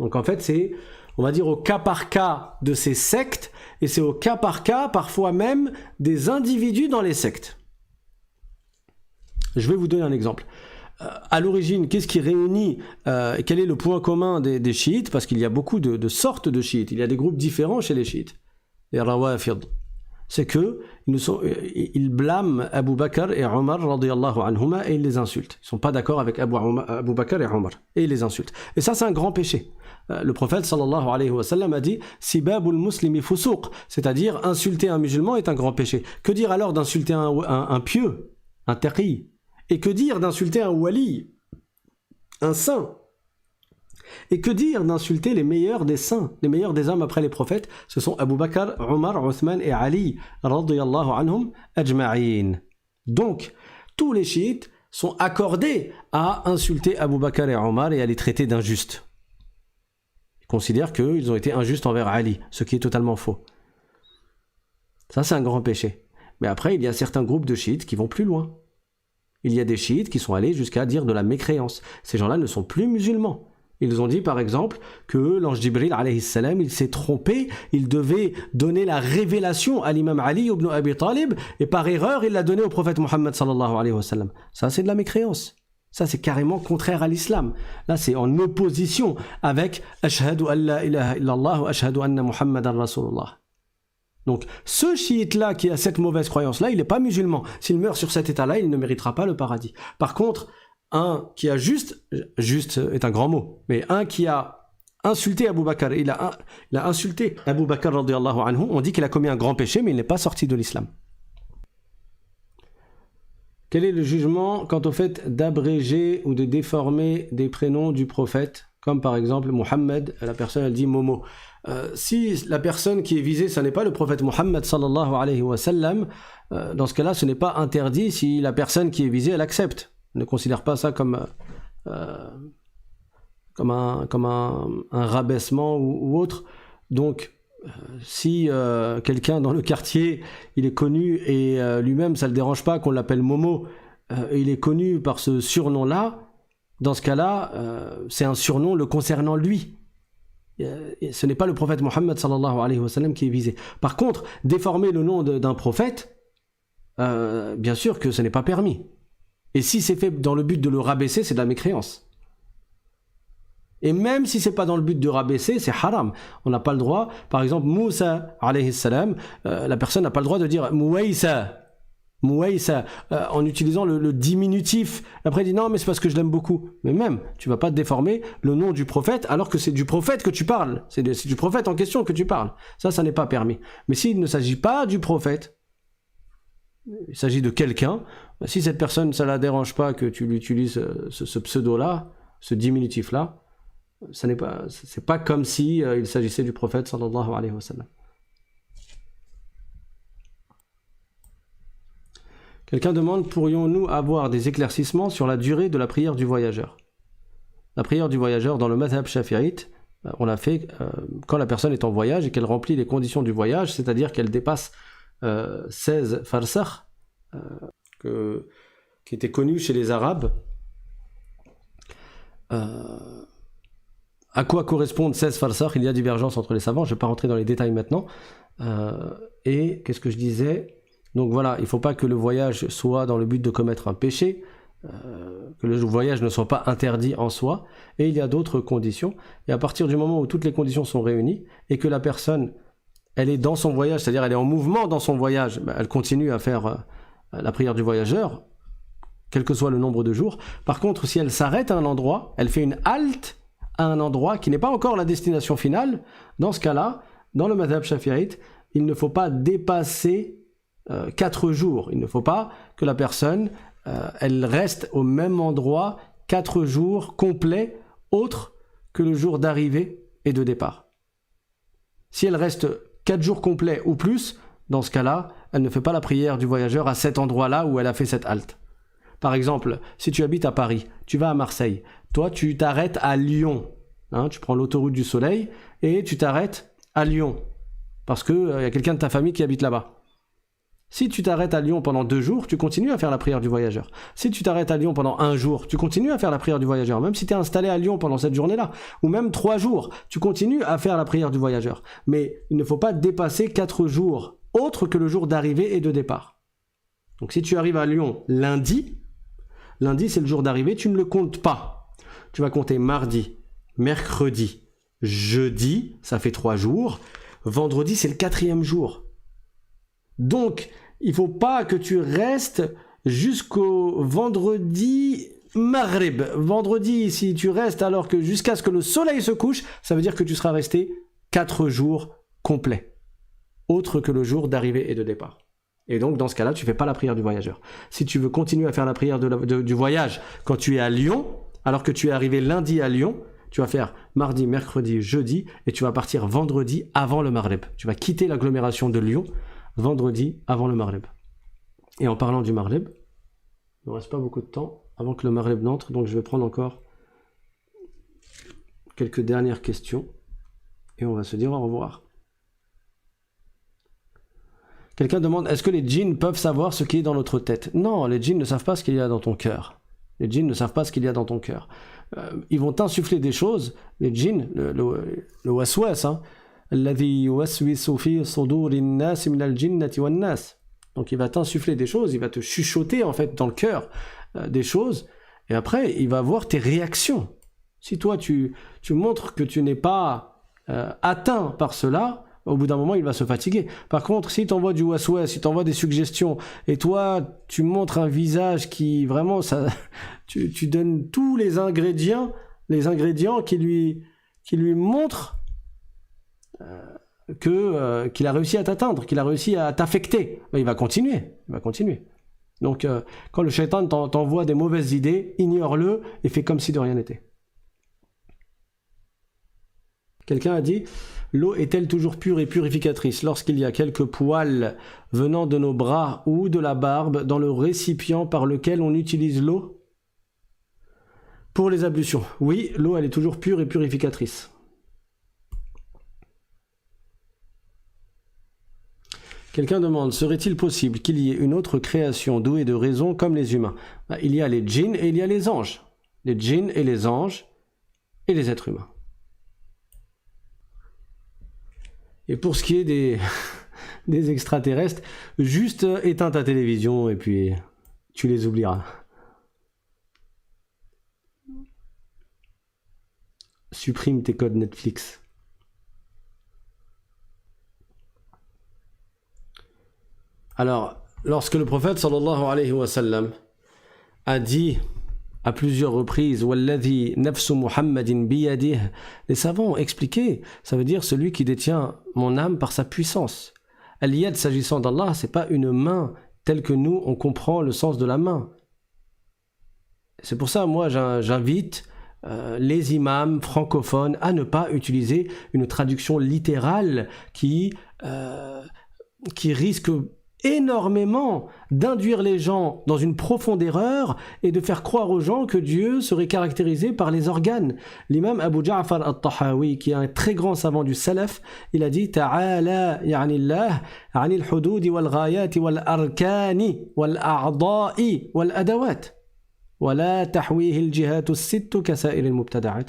Donc en fait, c'est, on va dire, au cas par cas de ces sectes, et c'est au cas par cas, parfois même, des individus dans les sectes. Je vais vous donner un exemple. À l'origine, qu'est-ce qui réunit, quel est le point commun des chiites? Parce qu'il y a beaucoup de sortes de chiites. Il y a des groupes différents chez les chiites. Les rawafid. c'est que ils blâment Abu Bakr et Omar radiyallahu anhuma et ils les insultent. Ils ne sont pas d'accord avec Abu Bakr et Omar et ils les insultent. Et ça, c'est un grand péché. Le prophète sallallahu alayhi wa sallam a dit « Sibabul muslimi fusuq », c'est-à-dire insulter un musulman est un grand péché. Que dire alors d'insulter un pieux, un taqi? Et que dire d'insulter un wali, un saint? Et que dire d'insulter les meilleurs des saints, les meilleurs des hommes après les prophètes? Ce sont Abu Bakr, Omar, Othman et Ali radiyallahu anhum ajma'in. Donc, tous les chiites sont accordés à insulter Abu Bakr et Omar et à les traiter d'injustes. Ils considèrent qu'ils ont été injustes envers Ali, ce qui est totalement faux. Ça, c'est un grand péché. Mais après, il y a certains groupes de chiites qui vont plus loin. Il y a des chiites qui sont allés jusqu'à dire de la mécréance. Ces gens-là ne sont plus musulmans. Ils ont dit par exemple que l'ange Jibril alayhi salam, il s'est trompé, il devait donner la révélation à l'imam Ali ibn Abi Talib et par erreur il l'a donné au prophète Mohammed sallallahu alayhi wa sallam. Ça c'est de la mécréance. Ça c'est carrément contraire à l'islam. Là c'est en opposition avec Ashhadu an la ilaha illallah wa ashhadu anna Muhammadan Rasulullah. Donc ce chiite-là qui a cette mauvaise croyance-là, il n'est pas musulman. S'il meurt sur cet état-là, il ne méritera pas le paradis. Par contre, un qui a juste est un grand mot, mais un qui a insulté Abu Bakr, il a insulté Abu Bakr radiyallahu anhu, on dit qu'il a commis un grand péché, mais il n'est pas sorti de l'islam. Quel est le jugement quant au fait d'abréger ou de déformer des prénoms du prophète, comme par exemple Mohammed, la personne elle dit Momo. Si la personne qui est visée, ce n'est pas le prophète Mohammed sallallahu alayhi wa sallam, dans ce cas-là, ce n'est pas interdit si la personne qui est visée, elle accepte. Ne considère pas ça comme un rabaissement ou autre. Donc, si quelqu'un dans le quartier, il est connu et lui-même, ça ne le dérange pas qu'on l'appelle Momo, et il est connu par ce surnom-là, dans ce cas-là, c'est un surnom le concernant lui. Ce n'est pas le prophète Mohammed sallallahu alayhi wa sallam qui est visé. Par contre, déformer le nom d'un prophète, bien sûr que ce n'est pas permis. Et si c'est fait dans le but de le rabaisser, c'est de la mécréance. Et même si c'est pas dans le but de rabaisser, c'est haram. On n'a pas le droit, par exemple, Moussa alayhi salam, la personne n'a pas le droit de dire Mouaïsa, en utilisant le diminutif. Après, il dit non, mais c'est parce que je l'aime beaucoup. Mais même, tu vas pas déformer le nom du prophète alors que c'est du prophète que tu parles. C'est du prophète en question que tu parles. Ça n'est pas permis. Mais s'il ne s'agit pas du prophète, il s'agit de quelqu'un, si cette personne, ça la dérange pas que tu lui utilises ce pseudo-là, ce diminutif-là, c'est pas comme si il s'agissait du prophète sallallahu alayhi wa sallam. Quelqu'un demande, pourrions-nous avoir des éclaircissements sur la durée de la prière du voyageur? La prière du voyageur dans le madhab shafi'ite, on l'a fait quand la personne est en voyage et qu'elle remplit les conditions du voyage, c'est-à-dire qu'elle dépasse 16 farsakh, qui était connu chez les Arabes. À quoi correspondent 16 farsakh? Il y a divergence entre les savants, je ne vais pas rentrer dans les détails maintenant. Et qu'est-ce que je disais? Donc voilà, il ne faut pas que le voyage soit dans le but de commettre un péché, que le voyage ne soit pas interdit en soi, et il y a d'autres conditions. Et à partir du moment où toutes les conditions sont réunies, et que la personne, elle est dans son voyage, c'est-à-dire elle est en mouvement dans son voyage, elle continue à faire la prière du voyageur, quel que soit le nombre de jours. Par contre, si elle s'arrête à un endroit, elle fait une halte à un endroit qui n'est pas encore la destination finale, dans ce cas-là, dans le madhab shafi'ite, il ne faut pas dépasser 4 jours. Il ne faut pas que la personne elle reste au même endroit 4 jours complets, autres que le jour d'arrivée et de départ. Si elle reste 4 jours complets ou plus, dans ce cas-là, elle ne fait pas la prière du voyageur à cet endroit-là où elle a fait cette halte. Par exemple, si tu habites à Paris, tu vas à Marseille, toi tu t'arrêtes à Lyon, tu prends l'autoroute du Soleil et tu t'arrêtes à Lyon, parce qu'il y a quelqu'un de ta famille qui habite là-bas. Si tu t'arrêtes à Lyon pendant 2 jours, tu continues à faire la prière du voyageur. Si tu t'arrêtes à Lyon pendant 1 jour, tu continues à faire la prière du voyageur. Même si tu es installé à Lyon pendant cette journée-là, ou même 3 jours, tu continues à faire la prière du voyageur. Mais il ne faut pas dépasser 4 jours, autres que le jour d'arrivée et de départ. Donc si tu arrives à Lyon lundi c'est le jour d'arrivée, tu ne le comptes pas. Tu vas compter mardi, mercredi, jeudi, ça fait 3 jours. Vendredi, c'est le 4e jour. Donc, il ne faut pas que tu restes jusqu'au vendredi Maghrib. Vendredi, si tu restes alors que jusqu'à ce que le soleil se couche, ça veut dire que tu seras resté 4 jours complets, autre que le jour d'arrivée et de départ. Et donc, dans ce cas-là, tu ne fais pas la prière du voyageur. Si tu veux continuer à faire la prière du voyage quand tu es à Lyon, alors que tu es arrivé lundi à Lyon, tu vas faire mardi, mercredi, jeudi, et tu vas partir vendredi avant le Maghrib. Tu vas quitter l'agglomération de Lyon vendredi avant le Maghrib. Et en parlant du Maghrib, il ne reste pas beaucoup de temps avant que le Maghrib n'entre, donc je vais prendre encore quelques dernières questions, et on va se dire au revoir. Quelqu'un demande, est-ce que les djinns peuvent savoir ce qui est dans notre tête? Non, les djinns ne savent pas ce qu'il y a dans ton cœur. Les djinns ne savent pas ce qu'il y a dans ton cœur. Ils vont t'insuffler des choses, les djinns, le waswas, hein, الذي يوسوس في صدور الناس من الجنة والناس. Donc il va t'insuffler des choses, il va te chuchoter en fait dans le cœur des choses, et après il va voir tes réactions. Si toi tu montres que tu n'es pas atteint par cela, au bout d'un moment il va se fatiguer. Par contre, si tu envoies du waswas, si tu envoies des suggestions, et toi tu montres un visage qui vraiment, tu donnes tous les ingrédients qui lui montrent qu'il a réussi à t'atteindre, qu'il a réussi à t'affecter, il va continuer. Donc quand le shaitan t'envoie des mauvaises idées, ignore-le et fais comme si de rien n'était. Quelqu'un a dit, l'eau est-elle toujours pure et purificatrice lorsqu'il y a quelques poils venant de nos bras ou de la barbe dans le récipient par lequel on utilise l'eau? Pour les ablutions, oui, l'eau elle est toujours pure et purificatrice. Quelqu'un demande, serait-il possible qu'il y ait une autre création douée de raison comme les humains? Il y a les djinns et il y a les anges. Les djinns et les anges et les êtres humains. Et pour ce qui est des extraterrestres, juste éteins ta télévision et puis tu les oublieras. Supprime tes codes Netflix. Alors, lorsque le prophète sallallahu alayhi wa sallam a dit à plusieurs reprises Walladhi nafsu Muhammadin biyadih, les savants ont expliqué, ça veut dire celui qui détient mon âme par sa puissance. Al-yad, s'agissant d'Allah, c'est pas une main telle que nous on comprend le sens de la main. C'est pour ça, moi, j'invite les imams francophones à ne pas utiliser une traduction littérale qui risque énormément d'induire les gens dans une profonde erreur et de faire croire aux gens que Dieu serait caractérisé par les organes. L'imam Abu Ja'far al-Tahawi, qui est un très grand savant du salaf, il a dit Ta'ala ya'nillah anil hududi wal ghayati wal arkani wal a'da'i wal adawat wa la tahwihi al jihatu as-sittu kasa'ir al-mubtada'at.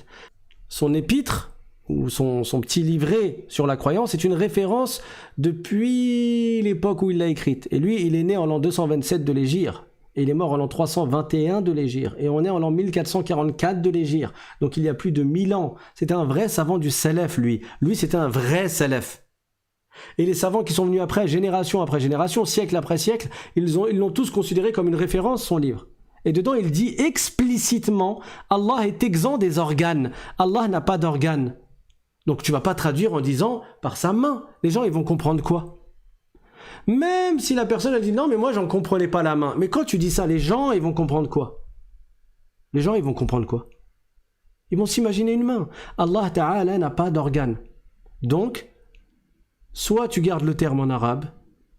Son épître ou son petit livret sur la croyance est une référence depuis l'époque où il l'a écrite. Et lui, il est né en l'an 227 de l'Hégire. Et il est mort en l'an 321 de l'Hégire. Et on est en l'an 1444 de l'Hégire. Donc il y a plus de 1000 ans. C'était un vrai savant du salaf, lui. Lui, c'était un vrai salaf. Et les savants qui sont venus après génération, siècle après siècle, ils l'ont tous considéré comme une référence, son livre. Et dedans, il dit explicitement, Allah est exempt des organes. Allah n'a pas d'organes. Donc tu vas pas traduire en disant par sa main. Les gens ils vont comprendre quoi? Même si la personne a dit non mais moi j'en comprenais pas la main. Mais quand tu dis ça, les gens ils vont comprendre quoi? Les gens ils vont comprendre quoi? Ils vont s'imaginer une main. Allah Ta'ala n'a pas d'organe. Donc, soit tu gardes le terme en arabe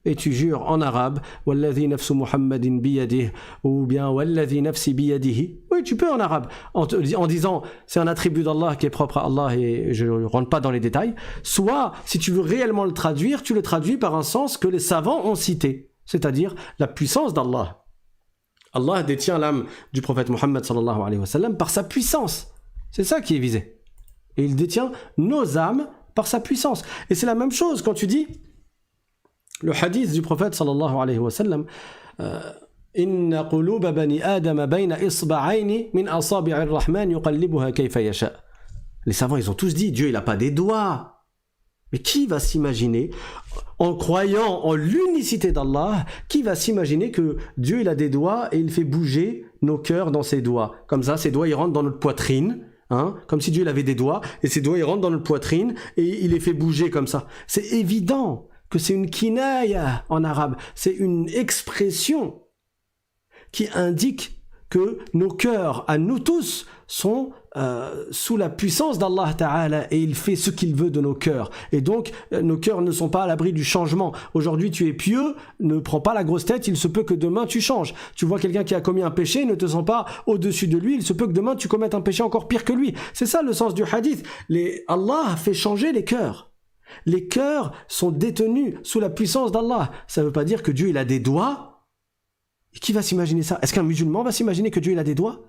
et tu jures en arabe Walladhi nafsu Muhammadin biyadih ou bien Walladhi nafsi biyadihi. Oui, tu peux en arabe en disant c'est un attribut d'Allah qui est propre à Allah et je ne rentre pas dans les détails. Soit, si tu veux réellement le traduire, tu le traduis par un sens que les savants ont cité, c'est-à-dire la puissance d'Allah. Allah détient l'âme du prophète Muhammad sallallahu alayhi wa sallam par sa puissance. C'est ça qui est visé. Et il détient nos âmes par sa puissance. Et c'est la même chose quand tu dis le hadith du prophète sallallahu alayhi wa sallam Inna quluba bani Adam bayna isba'ayni min asabi'ir rahman yuqallibuha kayfa yasha. Les savants ils ont tous dit Dieu il a pas des doigts. Mais qui va s'imaginer, en croyant en l'unicité d'Allah, qui va s'imaginer que Dieu il a des doigts et il fait bouger nos cœurs dans ses doigts? Comme ça, ses doigts ils rentrent dans notre poitrine, hein, comme si Dieu il avait des doigts, et ses doigts ils rentrent dans notre poitrine et il les fait bouger comme ça. C'est évident que c'est une kinaya en arabe, c'est une expression qui indique que nos cœurs, à nous tous, sont sous la puissance d'Allah Ta'ala et il fait ce qu'il veut de nos cœurs. Et donc, nos cœurs ne sont pas à l'abri du changement. Aujourd'hui, tu es pieux, ne prends pas la grosse tête, il se peut que demain tu changes. Tu vois quelqu'un qui a commis un péché, ne te sens pas au-dessus de lui, il se peut que demain tu commettes un péché encore pire que lui. C'est ça le sens du hadith. Allah fait changer les cœurs. Les cœurs sont détenus sous la puissance d'Allah. Ça ne veut pas dire que Dieu il a des doigts. Et qui va s'imaginer ça? Est-ce qu'un musulman va s'imaginer que Dieu il a des doigts?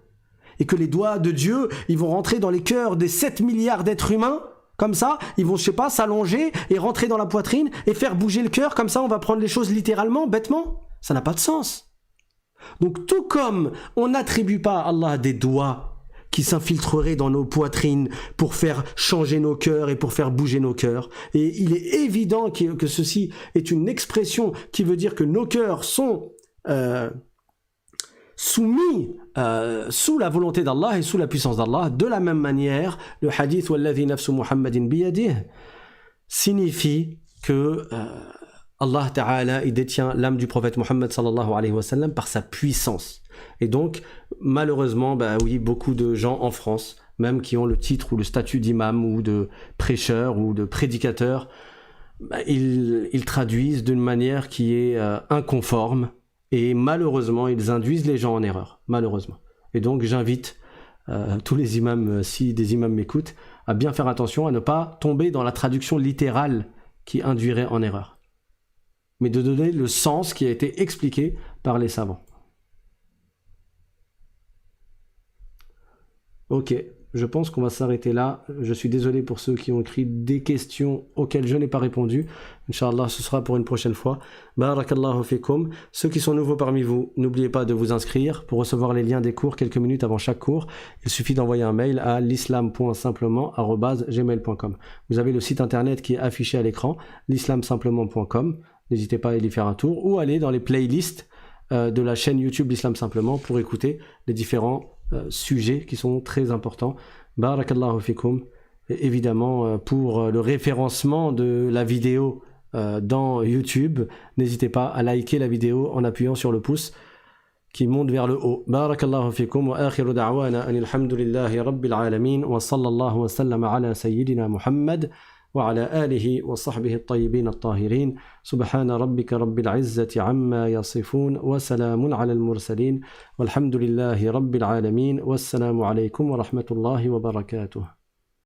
Et que les doigts de Dieu, ils vont rentrer dans les cœurs des 7 milliards d'êtres humains? Comme ça, ils vont, je sais pas, s'allonger et rentrer dans la poitrine et faire bouger le cœur. Comme ça, on va prendre les choses littéralement, bêtement? Ça n'a pas de sens. Donc, tout comme on n'attribue pas à Allah des doigts qui s'infiltreraient dans nos poitrines pour faire changer nos cœurs et pour faire bouger nos cœurs. Et il est évident que ceci est une expression qui veut dire que nos cœurs sont soumis sous la volonté d'Allah et sous la puissance d'Allah. De la même manière, le hadith walladhi nafsu Muhammadin biyadih signifie que Allah Ta'ala il détient l'âme du prophète Muhammad sallallahu alayhi wa sallam par sa puissance. Et donc, malheureusement, oui, beaucoup de gens en France, même qui ont le titre ou le statut d'imam ou de prêcheur ou de prédicateur, ils traduisent d'une manière qui est inconforme. Et malheureusement, ils induisent les gens en erreur, malheureusement. Et donc, j'invite tous les imams, si des imams m'écoutent, à bien faire attention, à ne pas tomber dans la traduction littérale qui induirait en erreur, mais de donner le sens qui a été expliqué par les savants. Ok, je pense qu'on va s'arrêter là. Je suis désolé pour ceux qui ont écrit des questions auxquelles je n'ai pas répondu. Inch'Allah, ce sera pour une prochaine fois. Barakallahu fikum. Ceux qui sont nouveaux parmi vous, n'oubliez pas de vous inscrire pour recevoir les liens des cours quelques minutes avant chaque cours. Il suffit d'envoyer un mail à l'islam.simplement@gmail.com. Vous avez le site internet qui est affiché à l'écran, l'islamsimplement.com. N'hésitez pas à y faire un tour ou aller dans les playlists de la chaîne YouTube l'Islam Simplement pour écouter les différents sujets qui sont très importants. Barakallahu fikum. Et évidemment, pour le référencement de la vidéo dans YouTube, n'hésitez pas à liker la vidéo en appuyant sur le pouce qui monte vers le haut. Barakallahu fikum wa akhiru da'wana anil hamdulillahi rabbil alamin wa sallallahu wa sallama ala sayyidina Muhammad وعلى آله وصحبه الطيبين الطاهرين سبحان ربك رب العزة عما يصفون وسلام على المرسلين والحمد لله رب العالمين والسلام عليكم ورحمة الله وبركاته.